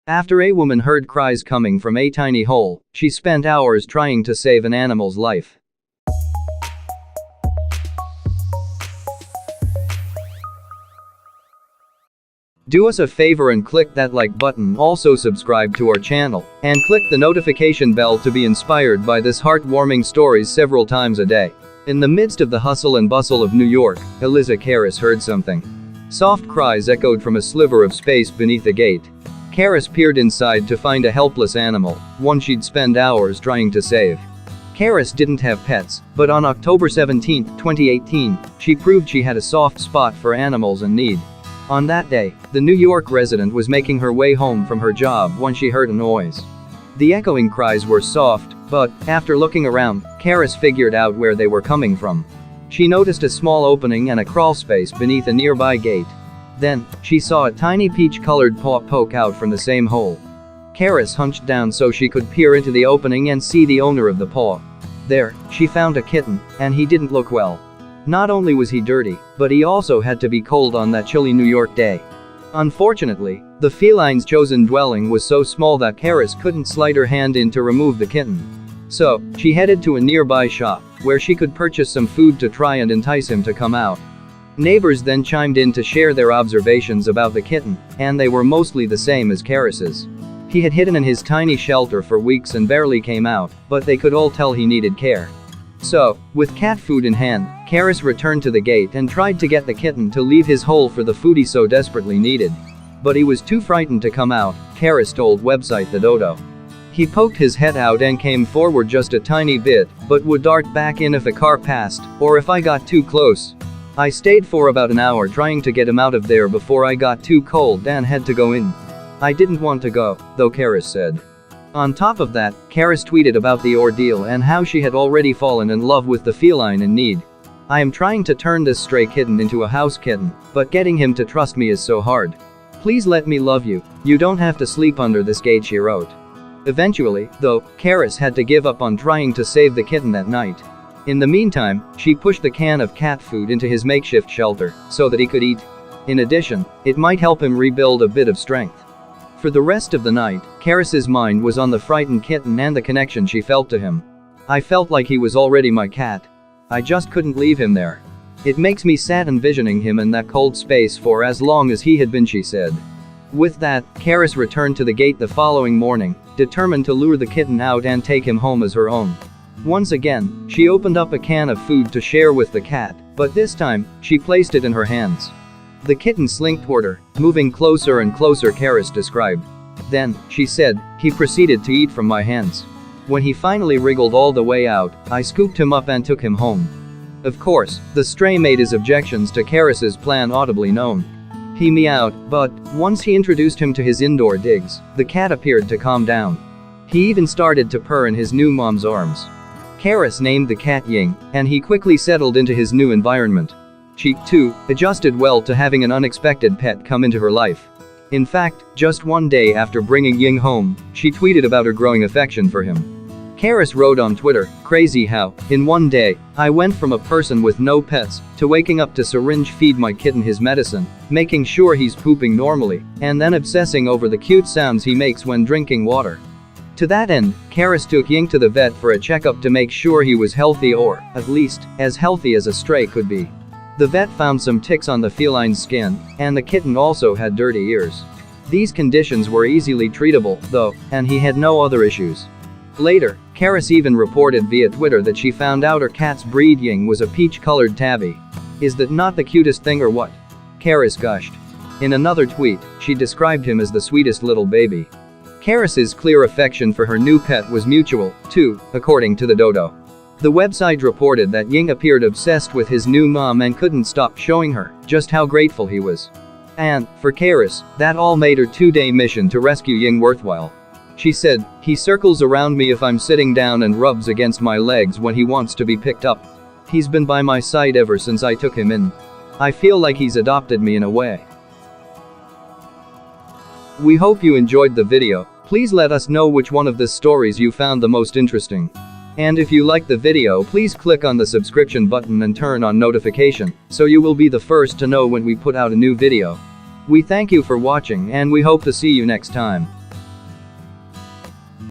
After a woman heard cries coming from a tiny hole, she spent hours trying to save an animal's life. Do us a favor and click that like button, also subscribe to our channel, and click the notification bell to be inspired by this heartwarming stories several times a day. In the midst of the hustle and bustle of New York, Elysia Caris heard something. Soft cries echoed from a sliver of space beneath the gate. Caris peered inside to find a helpless animal, one she'd spent hours trying to save. Caris didn't have pets, but on October 17, 2018, she proved she had a soft spot for animals in need. On that day, the New York resident was making her way home from her job when she heard a noise. The echoing cries were soft, but, after looking around, Caris figured out where they were coming from. She noticed a small opening and a crawl space beneath a nearby gate. Then, she saw a tiny peach-colored paw poke out from the same hole. Caris hunched down so she could peer into the opening and see the owner of the paw. There, she found a kitten, and he didn't look well. Not only was he dirty, but he also had to be cold on that chilly New York day. Unfortunately, the feline's chosen dwelling was so small that Caris couldn't slide her hand in to remove the kitten. So, she headed to a nearby shop, where she could purchase some food to try and entice him to come out. Neighbors then chimed in to share their observations about the kitten, and they were mostly the same as Caris's. He had hidden in his tiny shelter for weeks and barely came out, but they could all tell he needed care. So, with cat food in hand, Caris returned to the gate and tried to get the kitten to leave his hole for the food he so desperately needed. But he was too frightened to come out, Caris told website The Dodo. He poked his head out and came forward just a tiny bit, but would dart back in if a car passed, or if I got too close. I stayed for about an hour trying to get him out of there before I got too cold and had to go in. I didn't want to go, though, Caris said. On top of that, Caris tweeted about the ordeal and how she had already fallen in love with the feline in need. I am trying to turn this stray kitten into a house kitten, but getting him to trust me is so hard. Please let me love you. You don't have to sleep under this gate, she wrote. Eventually, though, Caris had to give up on trying to save the kitten that night. In the meantime, she pushed the can of cat food into his makeshift shelter, so that he could eat. In addition, it might help him rebuild a bit of strength. For the rest of the night, Caris's mind was on the frightened kitten and the connection she felt to him. I felt like he was already my cat. I just couldn't leave him there. It makes me sad envisioning him in that cold space for as long as he had been, she said. With that, Caris returned to the gate the following morning, determined to lure the kitten out and take him home as her own. Once again, she opened up a can of food to share with the cat, but this time, she placed it in her hands. The kitten slinked toward her, moving closer and closer, Caris described. Then, she said, he proceeded to eat from my hands. When he finally wriggled all the way out, I scooped him up and took him home. Of course, the stray made his objections to Caris's plan audibly known. He meowed, but once he introduced him to his indoor digs, the cat appeared to calm down. He even started to purr in his new mom's arms. Caris named the cat Ying, and he quickly settled into his new environment. She, too, adjusted well to having an unexpected pet come into her life. In fact, just one day after bringing Ying home, she tweeted about her growing affection for him. Caris wrote on Twitter, "Crazy how, in one day, I went from a person with no pets, to waking up to syringe feed my kitten his medicine, making sure he's pooping normally, and then obsessing over the cute sounds he makes when drinking water." To that end, Caris took Ying to the vet for a checkup to make sure he was healthy, or, at least, as healthy as a stray could be. The vet found some ticks on the feline's skin, and the kitten also had dirty ears. These conditions were easily treatable, though, and he had no other issues. Later, Caris even reported via Twitter that she found out her cat's breed Ying was a peach-colored tabby. Is that not the cutest thing or what? Caris gushed. In another tweet, she described him as the sweetest little baby. Caris's clear affection for her new pet was mutual, too, according to the Dodo. The website reported that Ying appeared obsessed with his new mom and couldn't stop showing her just how grateful he was. And, for Caris, that all made her two-day mission to rescue Ying worthwhile. She said, "He circles around me if I'm sitting down and rubs against my legs when he wants to be picked up. He's been by my side ever since I took him in. I feel like he's adopted me in a way." We hope you enjoyed the video. Please let us know which one of the stories you found the most interesting. And if you liked the video, please click on the subscription button and turn on notification, so you will be the first to know when we put out a new video. We thank you for watching and we hope to see you next time.